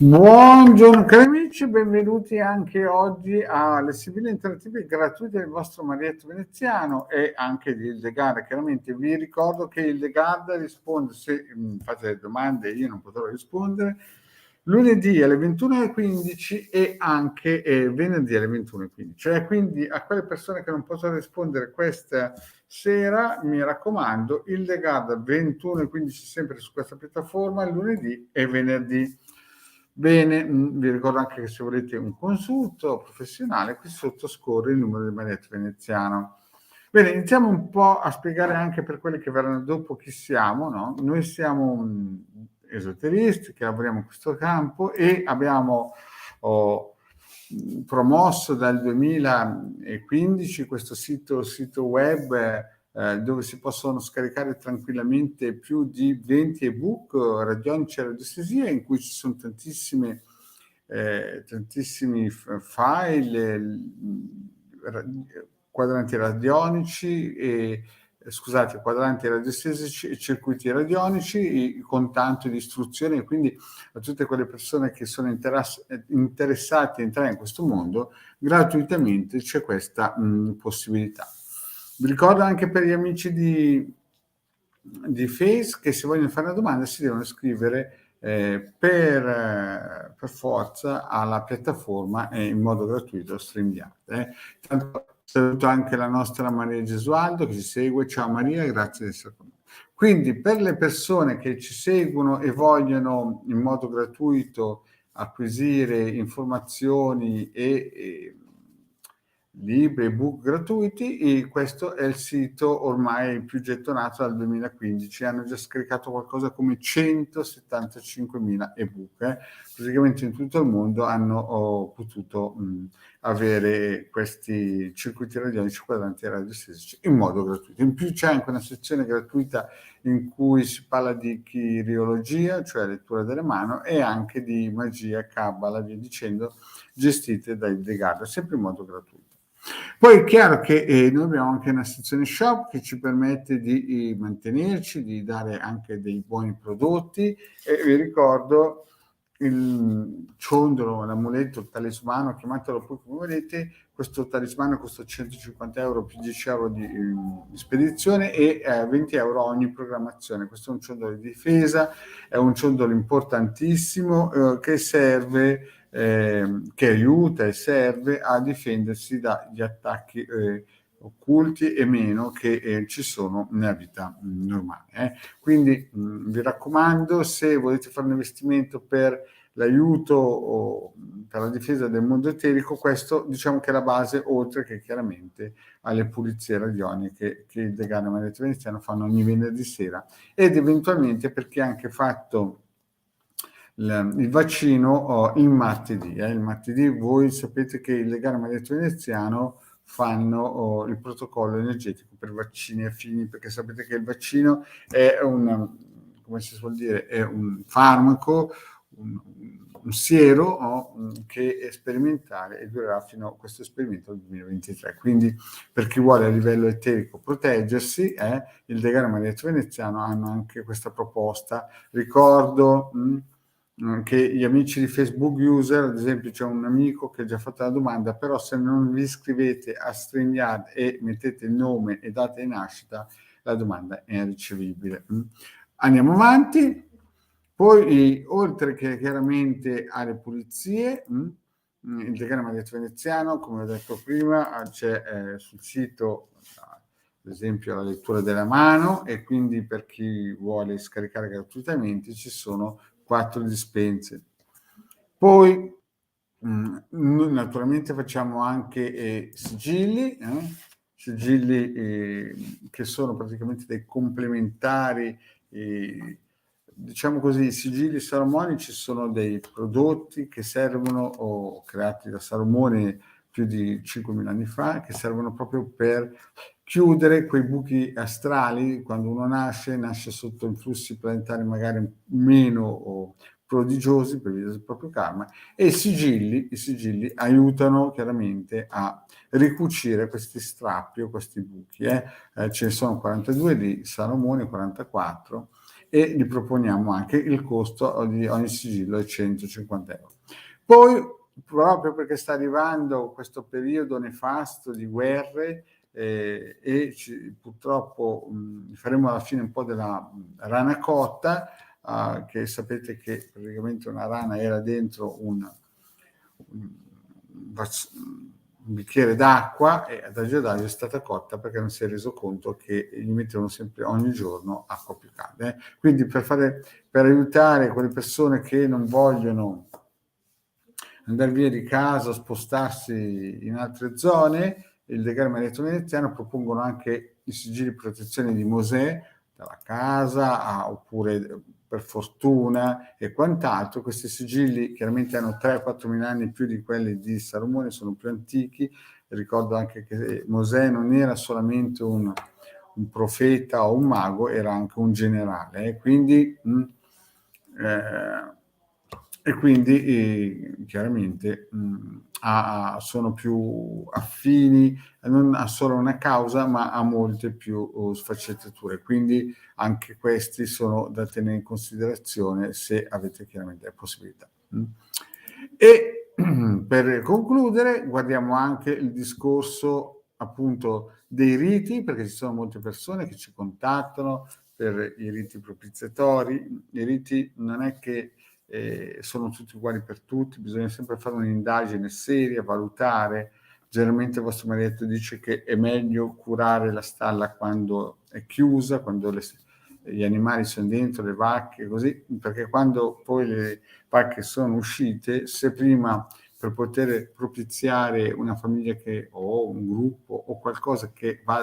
Buongiorno cari amici, benvenuti anche oggi alle sibille interattive gratuite del vostro Marietto Veneziano e anche di Hildegard. Chiaramente vi ricordo che Hildegard risponde, se fate le domande io non potrò rispondere, lunedì alle 21:15 e anche venerdì alle 21:15. Cioè, quindi a quelle persone che non possono rispondere questa sera, mi raccomando, Hildegard 21:15 sempre su questa piattaforma, lunedì e venerdì. Bene, vi ricordo anche che se volete un consulto professionale, qui sotto scorre il numero del Marietto Veneziano. Bene, iniziamo un po' a spiegare anche per quelli che verranno dopo chi siamo, no? Noi siamo esoteristi che lavoriamo in questo campo e abbiamo promosso dal 2015 questo sito web dove si possono scaricare tranquillamente più di 20 ebook radionici e radiestesia, in cui ci sono tantissimi file, quadranti radionici e quadranti radiestesici e circuiti radionici con tanto di istruzioni, quindi a tutte quelle persone che sono interessate a entrare in questo mondo gratuitamente c'è questa possibilità. Vi ricordo anche per gli amici di Face che se vogliono fare una domanda si devono iscrivere per forza alla piattaforma in modo gratuito StreamYard. Tanto saluto anche la nostra Maria Gesualdo che ci segue. Ciao Maria, grazie di essere con noi. Quindi per le persone che ci seguono e vogliono in modo gratuito acquisire informazioni e libri, ebook gratuiti, e questo è il sito ormai più gettonato dal 2015. Hanno già scaricato qualcosa come 175.000 ebook. Praticamente in tutto il mondo hanno potuto avere questi circuiti radionici, quadranti radiostesici in modo gratuito. In più c'è anche una sezione gratuita in cui si parla di chiriologia, cioè lettura delle mani, e anche di magia, cabala, via dicendo, gestite da Hildegard, sempre in modo gratuito. Poi è chiaro che noi abbiamo anche una sezione shop che ci permette di mantenerci, di dare anche dei buoni prodotti, e vi ricordo il ciondolo, l'amuleto, il talismano, chiamatelo poi come volete. Questo talismano costa 150 euro più 10 euro di spedizione e 20 euro ogni programmazione. Questo è un ciondolo di difesa, è un ciondolo importantissimo che serve, che aiuta e serve a difendersi dagli attacchi occulti e meno che ci sono nella vita normale. Quindi vi raccomando, se volete fare un investimento per l'aiuto o per la difesa del mondo eterico, questo diciamo che è la base, oltre che chiaramente alle pulizie radioniche che il decano Marietto Veneziano fanno ogni venerdì sera, ed eventualmente per chi ha anche fatto il vaccino il martedì. Il martedì voi sapete che il legale Marietto Veneziano fanno il protocollo energetico per vaccini affini, perché sapete che il vaccino è come si suol dire, è un farmaco, un siero che è sperimentale e durerà fino a questo esperimento del 2023. Quindi per chi vuole a livello eterico proteggersi, il decano Marietto Veneziano hanno anche questa proposta. Ricordo che gli amici di Facebook User, ad esempio c'è un amico che ha già fatto la domanda, però se non vi iscrivete a StreamYard e mettete il nome e data di nascita, la domanda è irricevibile. Andiamo avanti. Poi, oltre che chiaramente alle pulizie, il decano Marietto Veneziano, come ho detto prima, c'è sul sito ad esempio la lettura della mano, e quindi per chi vuole scaricare gratuitamente ci sono 4 dispense. Poi noi naturalmente facciamo anche sigilli che sono praticamente dei complementari, diciamo così. I sigilli salomonici sono dei prodotti che servono, o creati da Salomone più di 5.000 anni fa, che servono proprio per chiudere quei buchi astrali. Quando uno nasce sotto influssi planetari magari meno prodigiosi per via del proprio karma, e i sigilli aiutano chiaramente a ricucire questi strappi o questi buchi. Ce ne sono 42 di Salomone, 44, e gli proponiamo anche il costo di ogni sigillo è 150 euro. Poi, proprio perché sta arrivando questo periodo nefasto di guerre, e purtroppo faremo alla fine un po' della rana cotta, che sapete che praticamente una rana era dentro un bicchiere d'acqua e ad agio d'aglio è stata cotta perché non si è reso conto che gli mettevano sempre ogni giorno acqua più calda. Quindi per aiutare quelle persone che non vogliono andare via di casa, spostarsi in altre zone, il Decano Maritimo Veneziano propongono anche i sigilli di protezione di Mosè dalla casa, oppure per fortuna e quant'altro. Questi sigilli chiaramente hanno 3-4 mila anni più di quelli di Salomone, sono più antichi. Ricordo anche che Mosè non era solamente un profeta o un mago, era anche un generale, quindi chiaramente sono più affini non a solo una causa ma a molte più sfaccettature, quindi anche questi sono da tenere in considerazione se avete chiaramente la possibilità. E per concludere guardiamo anche il discorso appunto dei riti, perché ci sono molte persone che ci contattano per i riti propiziatori. I riti non è che sono tutti uguali per tutti, bisogna sempre fare un'indagine seria, valutare. Generalmente il vostro marito dice che è meglio curare la stalla quando è chiusa, quando gli animali sono dentro, le vacche, così, perché quando poi le vacche sono uscite, se prima per poter propiziare una famiglia o un gruppo o qualcosa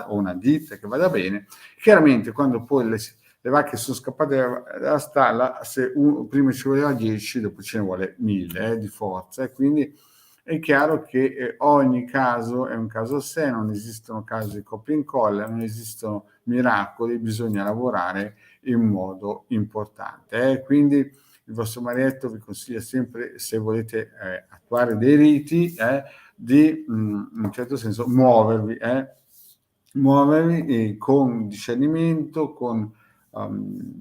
o una ditta che vada bene, chiaramente quando poi le vacche sono scappate dalla stalla, se prima ci voleva 10, dopo ce ne vuole 1000 di forza, e quindi è chiaro che ogni caso è un caso a sé, non esistono casi di copia e incolla, non esistono miracoli, bisogna lavorare in modo importante. Quindi il vostro marietto vi consiglia sempre, se volete attuare dei riti, di in un certo senso muovervi con discernimento,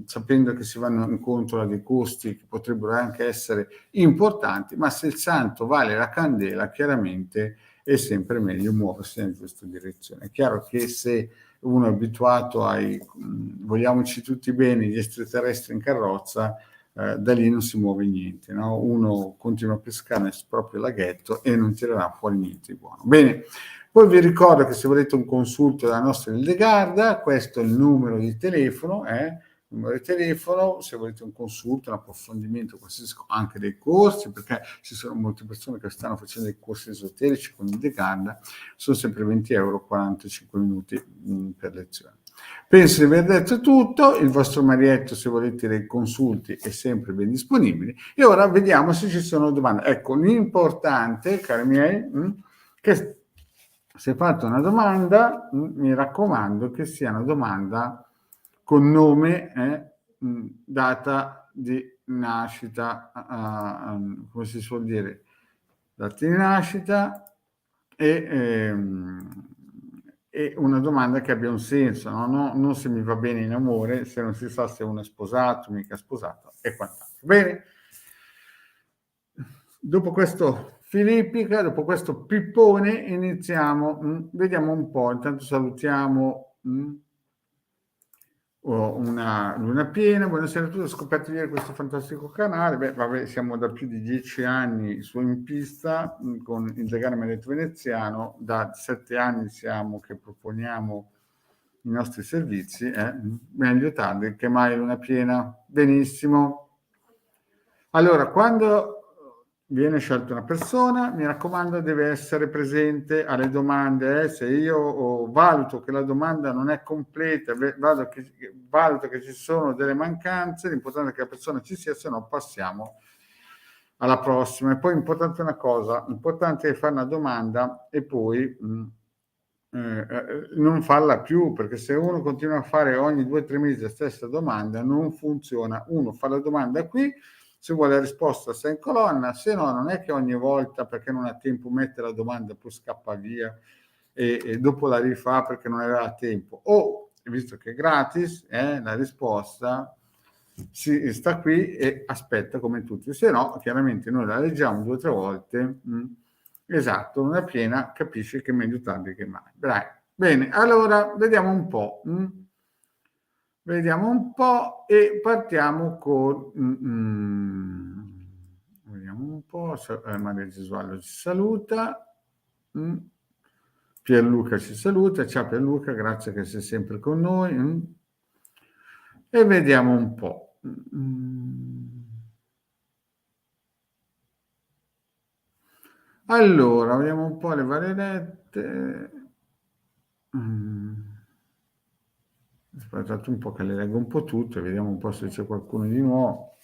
sapendo che si vanno incontro a dei costi che potrebbero anche essere importanti, ma se il santo vale la candela, chiaramente è sempre meglio muoversi in questa direzione. È chiaro che se uno è abituato vogliamoci tutti bene, gli extraterrestri in carrozza, da lì non si muove niente, no? Uno continua a pescare nel proprio laghetto e non tirerà fuori niente di buono. Bene, poi vi ricordo che se volete un consulto dalla nostra Hildegarda, questo è il numero di telefono, se volete un consulto, un approfondimento anche dei corsi, perché ci sono molte persone che stanno facendo dei corsi esoterici con Hildegarda, sono sempre 20 euro, 45 minuti per lezione. Penso di aver detto tutto. Il vostro marietto, se volete dei consulti, è sempre ben disponibile. E ora vediamo se ci sono domande. Ecco, l'importante, cari miei, che se fate una domanda, mi raccomando che sia una domanda con nome, data di nascita, come si suol dire, data di nascita e una domanda che abbia un senso, no? Non se mi va bene in amore, se non si sa se uno è sposato, mica sposato e quant'altro. Bene, dopo questo filippica, dopo questo pippone, iniziamo, vediamo un po', intanto salutiamo una luna piena. Buonasera a tutti, ho scoperto ieri questo fantastico canale. Siamo da più di 10 anni su in pista con il Decano Maritimo Veneziano, da 7 anni siamo che proponiamo i nostri servizi, meglio tardi che mai luna piena. Benissimo. Allora, quando viene scelta una persona, mi raccomando, deve essere presente alle domande. Se io valuto che la domanda non è completa, valuto che ci sono delle mancanze, l'importante è che la persona ci sia, se no passiamo alla prossima. E poi importante una cosa, importante è fare una domanda e poi non farla più, perché se uno continua a fare ogni 2 o 3 mesi la stessa domanda non funziona. Uno fa la domanda qui, se vuole la risposta sta in colonna, se no non è che ogni volta, perché non ha tempo, mette la domanda poi scappa via e dopo la rifà perché non aveva tempo, o visto che è gratis la risposta si sta qui e aspetta come tutti, se no chiaramente noi la leggiamo 2 o 3 volte, esatto, una piena capisce che è meglio tardi che mai. Dai. Bene, allora vediamo un po'. Vediamo un po' e partiamo con... vediamo un po', Maria Gesualdo ci saluta, Pierluca ci saluta, ciao Pierluca, grazie che sei sempre con noi. E vediamo un po'. Allora, vediamo un po' le varie lette. Aspettate un po' che le leggo un po' tutte, vediamo un po' se c'è qualcuno di nuovo.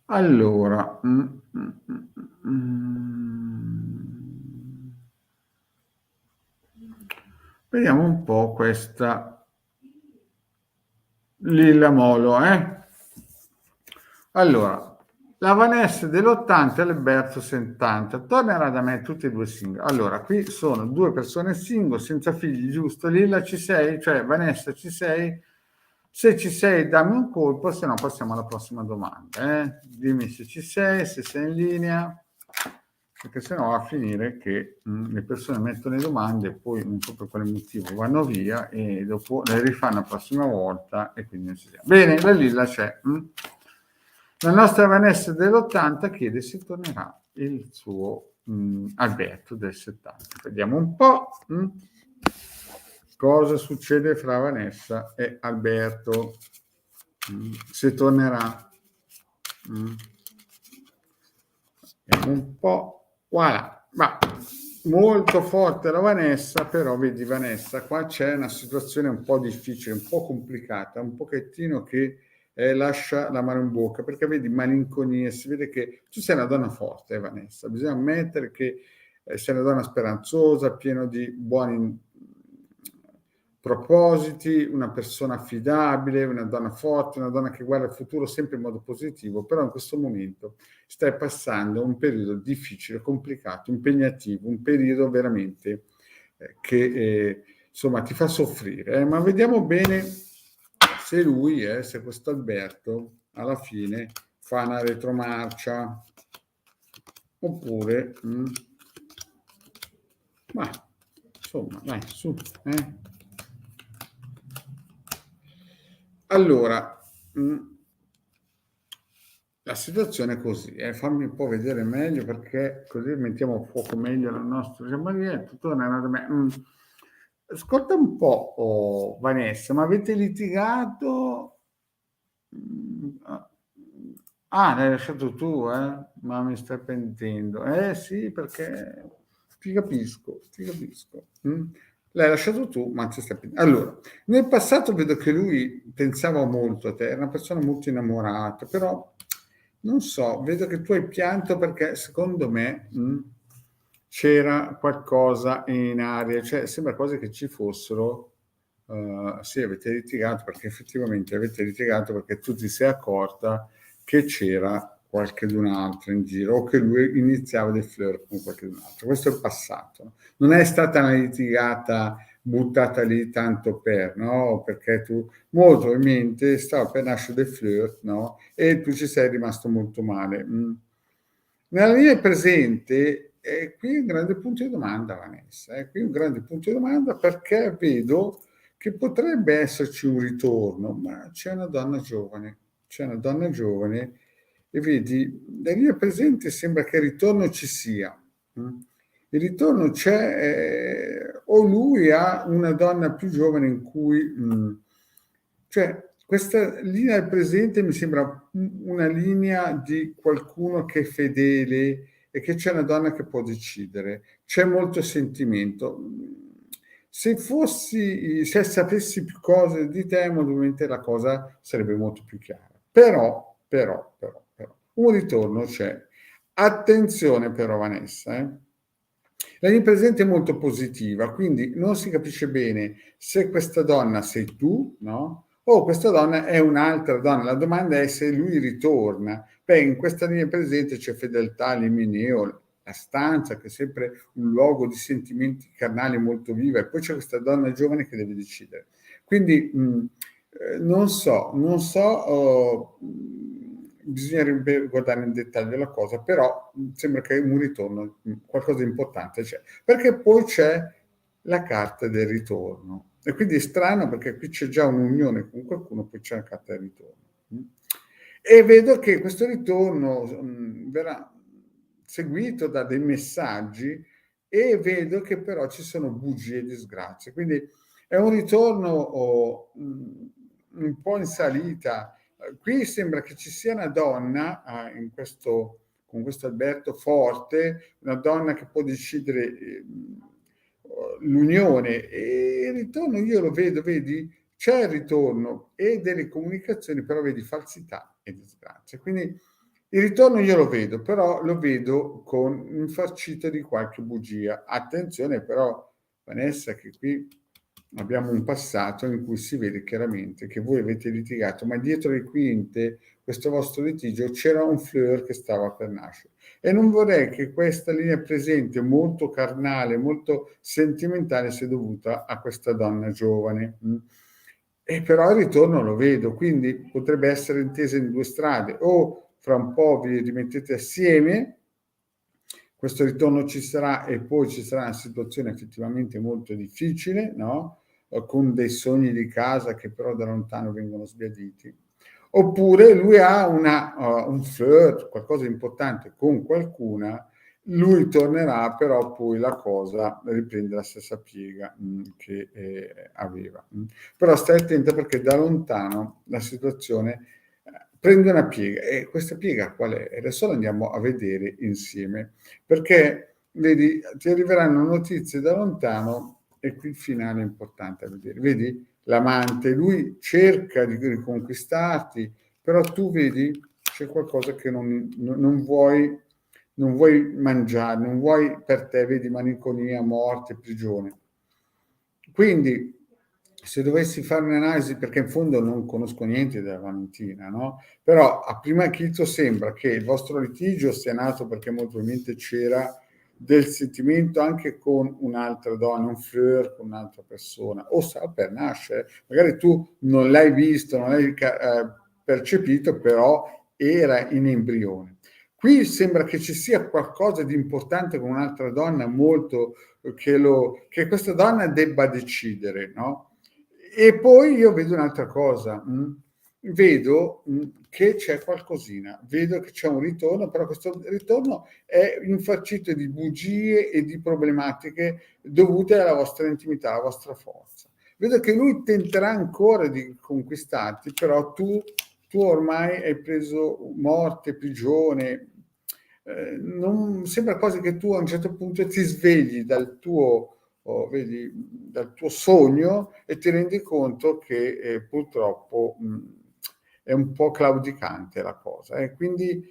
Allora, vediamo un po' questa Lilla Molo, Allora, la Vanessa dell'80 e l'Alberto 70 tornerà da me tutti e due single. Allora, qui sono 2 persone single, senza figli, giusto? Lilla ci sei? Cioè, Vanessa ci sei? Se ci sei, dammi un colpo, se no passiamo alla prossima domanda. Dimmi se ci sei, se sei in linea, perché se no va a finire che le persone mettono le domande e poi non so per quale motivo vanno via e dopo le rifanno la prossima volta e quindi non ci siamo. Bene, la Lilla c'è. La nostra Vanessa dell'80 chiede se tornerà il suo Alberto del 70. Vediamo un po'. Cosa succede fra Vanessa e Alberto? Se tornerà. Vediamo un po'. Voilà. Ma molto forte la Vanessa, però vedi Vanessa, qua c'è una situazione un po' difficile, un po' complicata, un pochettino che lascia la mano in bocca, perché vedi malinconia, si vede che tu sei una donna forte, Vanessa, bisogna ammettere che sei una donna speranzosa, piena di buoni propositi, una persona affidabile, una donna forte, una donna che guarda il futuro sempre in modo positivo, però in questo momento stai passando un periodo difficile, complicato, impegnativo, un periodo veramente che insomma ti fa soffrire. Ma vediamo bene se lui, se questo Alberto alla fine fa una retromarcia oppure ma insomma dai su allora la situazione è così, fammi un po' vedere meglio perché così mettiamo a fuoco meglio la nostra Giamarietto. Tornerà da me. Ascolta un po', Vanessa, ma avete litigato? L'hai lasciato tu, ma mi stai pentendo. Sì, perché ti capisco. L'hai lasciato tu, ma ti stai pentendo. Allora, nel passato vedo che lui pensava molto a te, era una persona molto innamorata, però non so, vedo che tu hai pianto perché secondo me c'era qualcosa in aria, cioè sembra quasi che ci fossero. Sì, avete litigato perché effettivamente avete litigato perché tu ti sei accorta che c'era qualcun altro in giro o che lui iniziava dei flirt con qualcun altro. Questo è il passato. Non è stata una litigata buttata lì tanto per, no? Perché tu molto probabilmente stava per nascere del flirt, no? E tu ci sei rimasto molto male. Nella linea presente, qui un grande punto di domanda, Vanessa. Qui un grande punto di domanda perché vedo che potrebbe esserci un ritorno, ma c'è una donna giovane e vedi, nella linea presente sembra che il ritorno ci sia. Il ritorno c'è, o lui ha una donna più giovane in cui, cioè questa linea del presente mi sembra una linea di qualcuno che è fedele e che c'è una donna che può decidere, c'è molto sentimento. Se sapessi più cose di te, ovviamente la cosa sarebbe molto più chiara. Però, un ritorno c'è. Attenzione però, Vanessa, La linea presente è molto positiva, quindi non si capisce bene se questa donna sei tu, no? O questa donna è un'altra donna. La domanda è se lui ritorna. In questa linea presente c'è fedeltà, limineo, la stanza, che è sempre un luogo di sentimenti carnali molto viva, e poi c'è questa donna giovane che deve decidere. Quindi non so, bisognerebbe guardare in dettaglio la cosa, però sembra che un ritorno, qualcosa di importante c'è, perché poi c'è la carta del ritorno, e quindi è strano perché qui c'è già un'unione con qualcuno, poi c'è la carta del ritorno, e vedo che questo ritorno verrà seguito da dei messaggi, e vedo che però ci sono bugie e disgrazie, quindi è un ritorno un po' in salita. Qui sembra che ci sia una donna con questo Alberto forte, una donna che può decidere l'unione, e il ritorno io lo vedo, vedi, c'è il ritorno e delle comunicazioni, però vedi falsità e disgrazia. Quindi il ritorno io lo vedo, però lo vedo con infarcito di qualche bugia. Attenzione però, Vanessa, che qui abbiamo un passato in cui si vede chiaramente che voi avete litigato, ma dietro le quinte, questo vostro litigio, c'era un fleur che stava per nascere. E non vorrei che questa linea presente, molto carnale, molto sentimentale, sia dovuta a questa donna giovane. E però il ritorno lo vedo, quindi potrebbe essere intesa in due strade: o fra un po' vi rimettete assieme, questo ritorno ci sarà, e poi ci sarà una situazione effettivamente molto difficile, no? Con dei sogni di casa che però da lontano vengono sbiaditi. Oppure lui ha un flirt, qualcosa di importante con qualcuna, lui tornerà, però poi la cosa riprende la stessa piega che aveva. Però stai attenta, perché da lontano la situazione prende una piega, e questa piega qual è? Adesso la andiamo a vedere insieme, perché vedi, ti arriveranno notizie da lontano, e qui il finale è importante a vedere. Vedi l'amante, lui cerca di riconquistarti, però tu vedi c'è qualcosa che non vuoi mangiare, non vuoi per te, vedi malinconia, morte, prigione. Quindi se dovessi fare un'analisi, perché in fondo non conosco niente della Valentina, no? Però a prima acchito sembra che il vostro litigio sia nato perché molto probabilmente c'era del sentimento anche con un'altra donna, un flirt con un'altra persona, o sta per nascere, magari tu non l'hai visto, non l'hai percepito, però era in embrione. Qui sembra che ci sia qualcosa di importante con un'altra donna, molto che questa donna debba decidere, no? E poi io vedo un'altra cosa, vedo che c'è qualcosina, vedo che c'è un ritorno, però questo ritorno è infarcito di bugie e di problematiche dovute alla vostra intimità, alla vostra forza. Vedo che lui tenterà ancora di conquistarti, però tu ormai hai preso morte, prigione. Non sembra quasi che tu a un certo punto ti svegli dal tuo sogno, e ti rendi conto che purtroppo è un po' claudicante la cosa. Quindi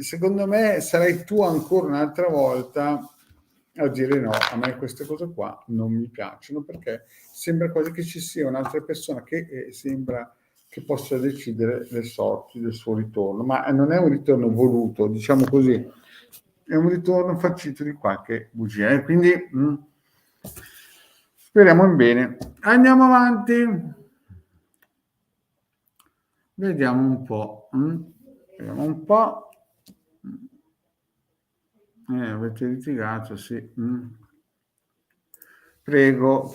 secondo me sarai tu ancora un'altra volta a dire no, a me queste cose qua non mi piacciono, perché sembra quasi che ci sia un'altra persona che sembra che possa decidere le sorti del suo ritorno, ma non è un ritorno voluto, diciamo così, è un ritorno farcito di qualche bugia. Quindi speriamo in bene. Andiamo avanti. Vediamo un po'. Vediamo un po'. Avete litigato, sì. Prego,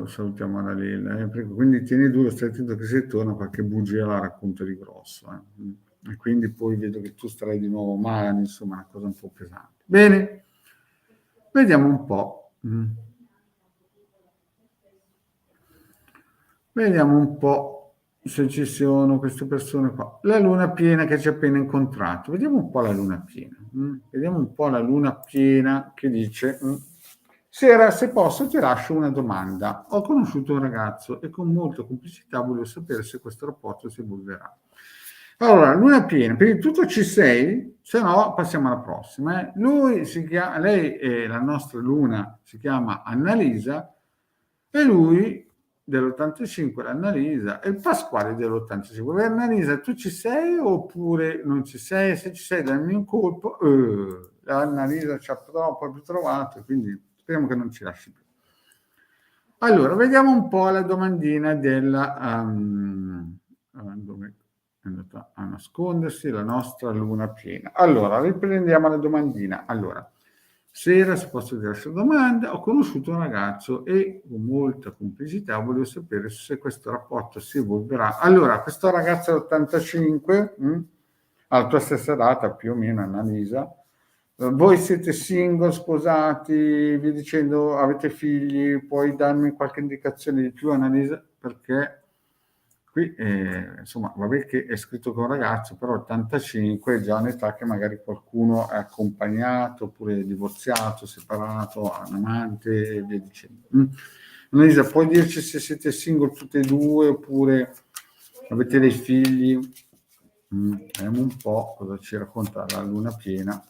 salutiamo la Lilla. Prego. Quindi tieni duro, stai attento che se torna qualche bugia la racconta di grosso. E quindi poi vedo che tu starai di nuovo male, insomma, una cosa un po' pesante. Bene, vediamo un po'. Vediamo un po' se ci sono queste persone qua. La luna piena che ci ha appena incontrato. Vediamo un po' la luna piena. Vediamo un po' la luna piena che dice: Sera, se posso ti lascio una domanda. Ho conosciuto un ragazzo e con molta complicità volevo sapere se questo rapporto si evolverà. Allora, luna piena, prima di tutto ci sei? Se no passiamo alla prossima. Lei, la nostra luna, si chiama Annalisa, e lui dell'85 l'Annalisa e il Pasquale dell'85. Annalisa, tu ci sei oppure non ci sei? Se ci sei dammi un colpo. L'Annalisa ci ha proprio trovato, quindi speriamo che non ci lasci più. Allora, vediamo un po' la domandina della... dove è andata a nascondersi la nostra luna piena. Allora, riprendiamo la domandina. Allora, sera, se posso dire questa domanda, ho conosciuto un ragazzo e con molta complicità volevo sapere se questo rapporto si evolverà. Allora, questo ragazzo all'85, alla tua stessa data più o meno, Annalisa, voi siete single, sposati, vi dicendo, avete figli, puoi darmi qualche indicazione di più, Annalisa? Perché qui, insomma, vabbè che è scritto con un ragazzo, però 85 è già un'età che magari qualcuno è accompagnato, oppure divorziato, separato, ha un amante e via dicendo. Annalisa, puoi dirci se siete single tutte e due, oppure avete dei figli? Vediamo un po' cosa ci racconta la luna piena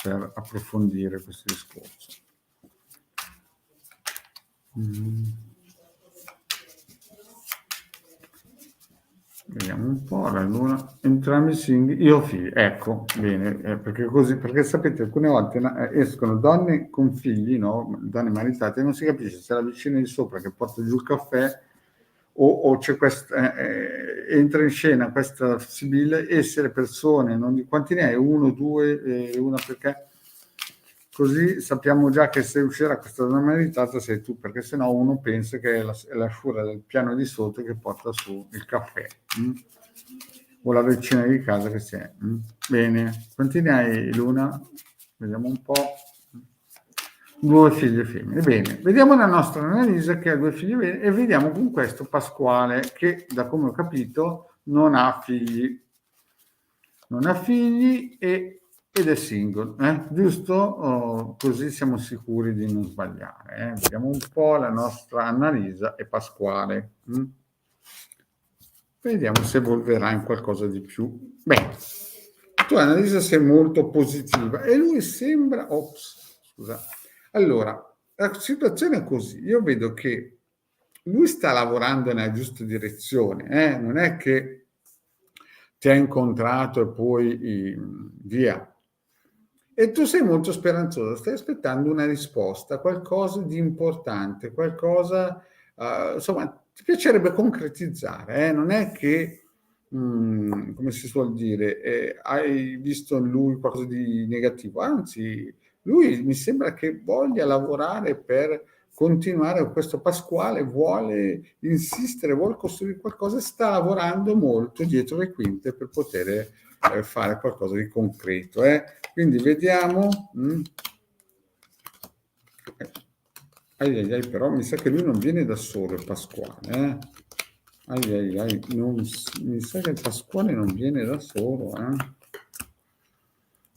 per approfondire questo discorso. Vediamo un po' la luna, entrambi singoli, io ho figli, ecco, bene, perché così, perché sapete, alcune volte escono donne con figli, no? Donne maritate, e non si capisce se la vicina di sopra che porta giù il caffè o c'è questa, entra in scena questa Sibilla, essere persone, non di quanti ne hai, uno, due, una perché così sappiamo già che se uscirà questa donna maritata sei tu, perché sennò uno pensa che è la sciura del piano di sotto che porta su il caffè o la vicina di casa che c'è. Bene, quanti ne hai, Luna? Vediamo un po'. 2 figlie femmine. Bene, vediamo la nostra Annalisa che ha 2 figlie femmine e vediamo con questo Pasquale che, da come ho capito, non ha figli. Non ha figli ed è single, giusto? Così siamo sicuri di non sbagliare. Vediamo un po' la nostra Annalisa e Pasquale. Vediamo se evolverà in qualcosa di più. Beh, tu Annalisa sei molto positiva e lui sembra... scusa. Allora, la situazione è così. Io vedo che lui sta lavorando nella giusta direzione. Non è che ti ha incontrato e poi via. E tu sei molto speranzosa, stai aspettando una risposta, qualcosa di importante, qualcosa, insomma, ti piacerebbe concretizzare, non è che, come si suol dire, hai visto in lui qualcosa di negativo, anzi, lui mi sembra che voglia lavorare per continuare con questo Pasquale, vuole insistere, vuole costruire qualcosa, sta lavorando molto dietro le quinte per poter fare qualcosa di concreto. Quindi vediamo. Però mi sa che lui non viene da solo, il Pasquale. Mi sa che il Pasquale non viene da solo.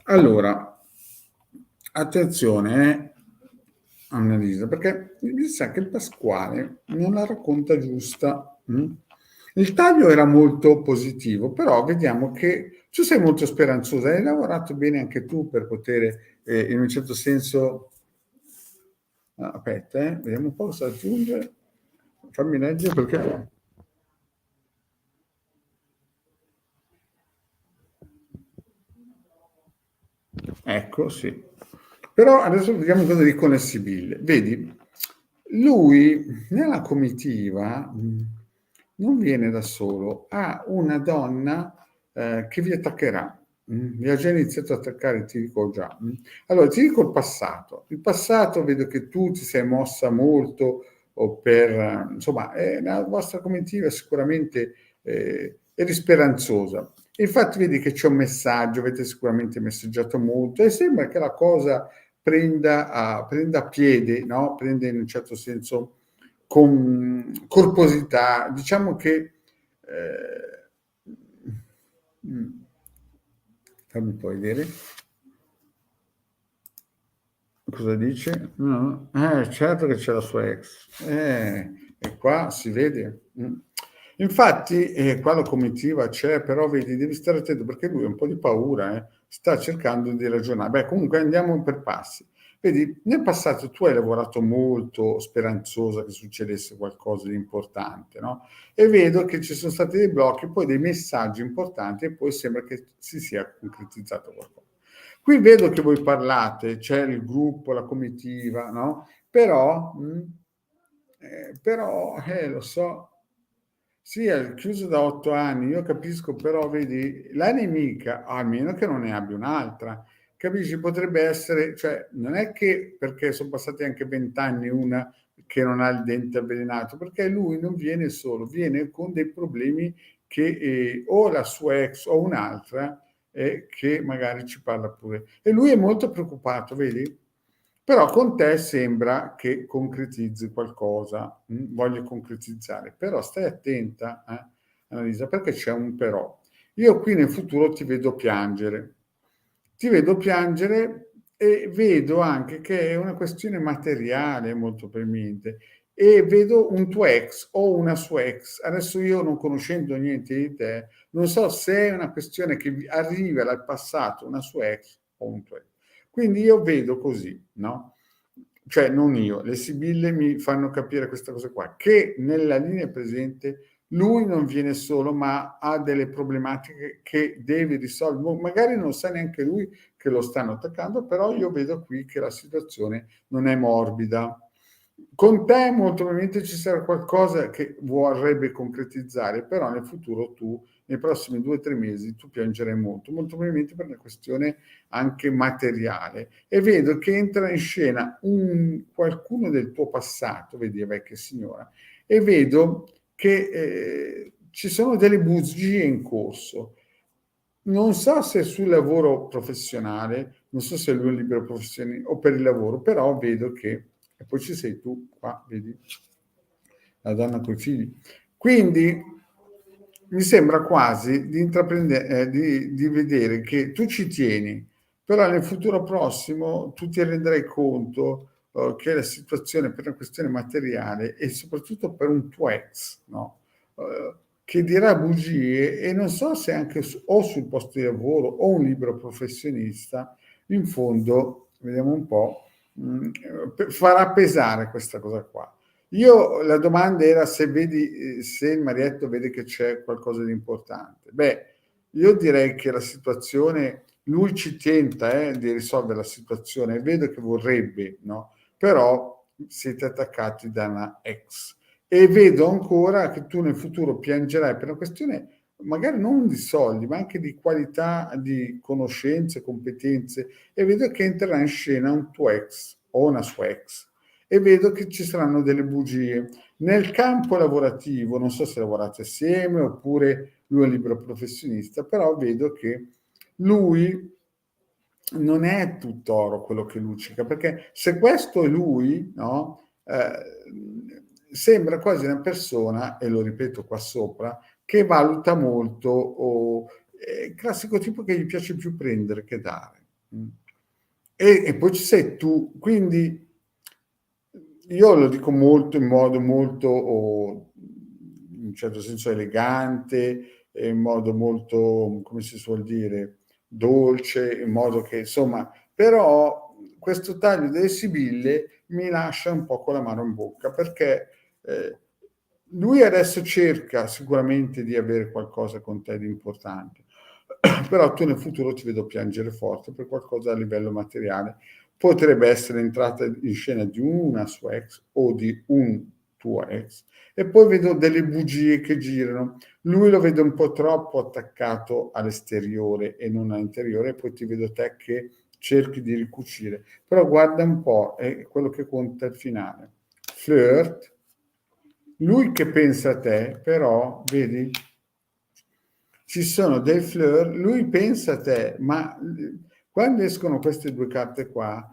Allora, attenzione, Annalisa, perché mi sa che il Pasquale non la racconta giusta. Il taglio era molto positivo, però vediamo che tu sei molto speranzosa, hai lavorato bene anche tu per poter, in un certo senso... aspetta, vediamo un po' cosa aggiunge. Fammi leggere perché... Ecco, sì. Però adesso vediamo cosa dicono le Sibille. Vedi, lui nella comitiva non viene da solo, ha una donna che vi attaccherà. Vi ha già iniziato ad attaccare, ti dico già. Allora, ti dico il passato. Il passato vedo che tu ti sei mossa molto per... insomma, la vostra comitiva sicuramente eri speranzosa. Infatti vedi che c'è un messaggio, avete sicuramente messaggiato molto e sembra che la cosa prenda piede, no? Prende in un certo senso con corposità. Diciamo che fammi poi vedere cosa dice. No. Certo che c'è la sua ex e qua si vede. Infatti qua la comitiva c'è, però vedi, devi stare attento perché lui ha un po' di paura, sta cercando di ragionare. Beh, comunque andiamo per passi. Vedi, nel passato tu hai lavorato molto speranzosa che succedesse qualcosa di importante, no? E vedo che ci sono stati dei blocchi, poi dei messaggi importanti e poi sembra che si sia concretizzato qualcosa. Qui vedo che voi parlate, c'è il gruppo, la comitiva, no? Però, lo so, sì, è chiuso da 8 anni, io capisco, però vedi, la nemica, a meno che non ne abbia un'altra, capisci? Potrebbe essere, cioè, non è che perché sono passati anche 20 anni una che non ha il dente avvelenato, perché lui non viene solo, viene con dei problemi che o la sua ex o un'altra che magari ci parla pure. E lui è molto preoccupato, vedi? Però con te sembra che concretizzi qualcosa, voglio concretizzare, però stai attenta, Annalisa, perché c'è un però. Io qui nel futuro ti vedo piangere e vedo anche che è una questione materiale molto premente e vedo un tuo ex o una sua ex. Adesso io non conoscendo niente di te, non so se è una questione che arriva dal passato, una sua ex o un tuo ex. Quindi io vedo così, no? Cioè non io, le sibille mi fanno capire questa cosa qua, che nella linea presente lui non viene solo, ma ha delle problematiche che deve risolvere. Magari non sa neanche lui che lo stanno attaccando, però io vedo qui che la situazione non è morbida. Con te molto probabilmente ci sarà qualcosa che vorrebbe concretizzare, però nel futuro tu, nei prossimi 2 o 3 mesi, tu piangerai molto, molto probabilmente per una questione anche materiale. E vedo che entra in scena qualcuno del tuo passato, vedi, vecchia signora, e vedo che ci sono delle bugie in corso. Non so se sul lavoro professionale, non so se lui è un libero professionista o per il lavoro, però vedo che, e poi ci sei tu qua, vedi, la donna con i figli. Quindi mi sembra quasi di intraprendere, di vedere che tu ci tieni, però nel futuro prossimo tu ti renderai conto che la situazione per una questione materiale e soprattutto per un tuo ex, no? Che dirà bugie e non so se anche o sul posto di lavoro o un libero professionista, in fondo, vediamo un po', farà pesare questa cosa qua. Io la domanda era se vedi, se il marietto vede che c'è qualcosa di importante. Beh, io direi che la situazione, lui ci tenta di risolvere la situazione, vedo che vorrebbe, no? Però siete attaccati da una ex. E vedo ancora che tu nel futuro piangerai per una questione magari non di soldi, ma anche di qualità, di conoscenze, competenze, e vedo che entrerà in scena un tuo ex o una sua ex e vedo che ci saranno delle bugie. Nel campo lavorativo, non so se lavorate assieme oppure lui è un libero professionista, però vedo che lui non è tutt'oro quello che luccica, perché se questo è lui, no? Sembra quasi una persona, e lo ripeto qua sopra, che valuta molto, il classico tipo che gli piace più prendere che dare. E poi ci sei tu, quindi io lo dico molto in modo molto, in un certo senso, elegante, in modo molto, come si suol dire, dolce, in modo che, insomma, però questo taglio delle sibille mi lascia un po' con l'amaro in bocca, perché lui adesso cerca sicuramente di avere qualcosa con te di importante, però tu nel futuro ti vedo piangere forte per qualcosa a livello materiale. Potrebbe essere entrata in scena di una sua ex o di un tuo ex. E poi vedo delle bugie che girano. Lui lo vedo un po' troppo attaccato all'esteriore e non all'interiore, e poi ti vedo te che cerchi di ricucire. Però guarda un po', è quello che conta il finale. Flirt, lui che pensa a te, però, vedi, ci sono dei fleur, lui pensa a te, ma quando escono queste due carte qua,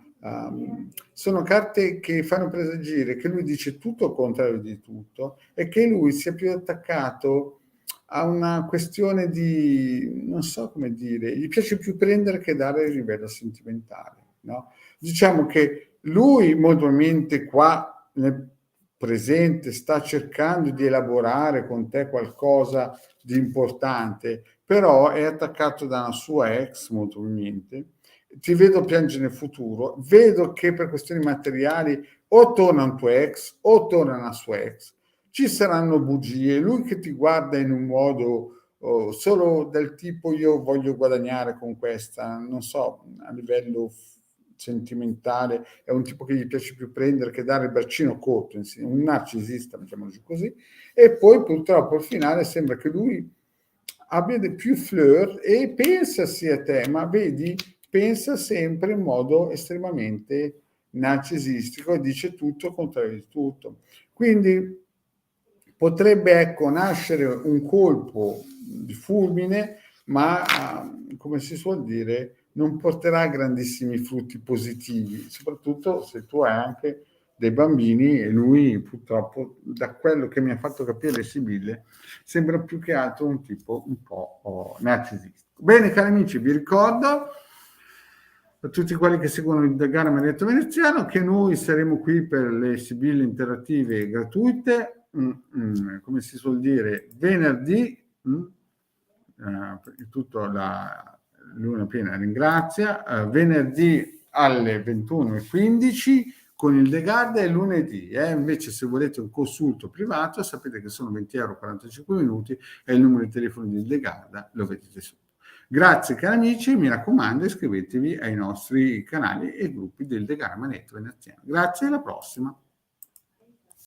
sono carte che fanno presagire che lui dice tutto il contrario di tutto e che lui sia più attaccato a una questione di, non so come dire, gli piace più prendere che dare a livello sentimentale, no? Diciamo che lui molto probabilmente qua nel presente sta cercando di elaborare con te qualcosa di importante, però è attaccato da una sua ex molto probabilmente ti vedo piangere nel futuro, vedo che per questioni materiali o torna un tuo ex o torna una sua ex, ci saranno bugie, lui che ti guarda in un modo solo del tipo io voglio guadagnare con questa, non so, a livello sentimentale, è un tipo che gli piace più prendere che dare il braccino corto, un narcisista, mettiamoci così, e poi purtroppo al finale sembra che lui abbia più fleur e pensa sia te, ma vedi, pensa sempre in modo estremamente narcisistico e dice tutto al contrario di tutto. Quindi potrebbe, ecco, nascere un colpo di fulmine, ma come si suol dire, non porterà grandissimi frutti positivi, soprattutto se tu hai anche dei bambini e lui purtroppo, da quello che mi ha fatto capire Sibille, sembra più che altro un tipo un po' narcisistico. Bene, cari amici, vi ricordo a tutti quelli che seguono il Gara Marietto Veneziano che noi saremo qui per le Sibille interattive gratuite, come si suol dire, venerdì, tutto la luna piena ringrazia, venerdì alle 21:15 con il De Garda e lunedì. Invece se volete un consulto privato sapete che sono 20 euro 45 minuti e il numero di telefono di De Garda lo vedete sotto. Grazie cari amici, mi raccomando iscrivetevi ai nostri canali e gruppi del De Gara Marietto Veneziano. Grazie, alla prossima.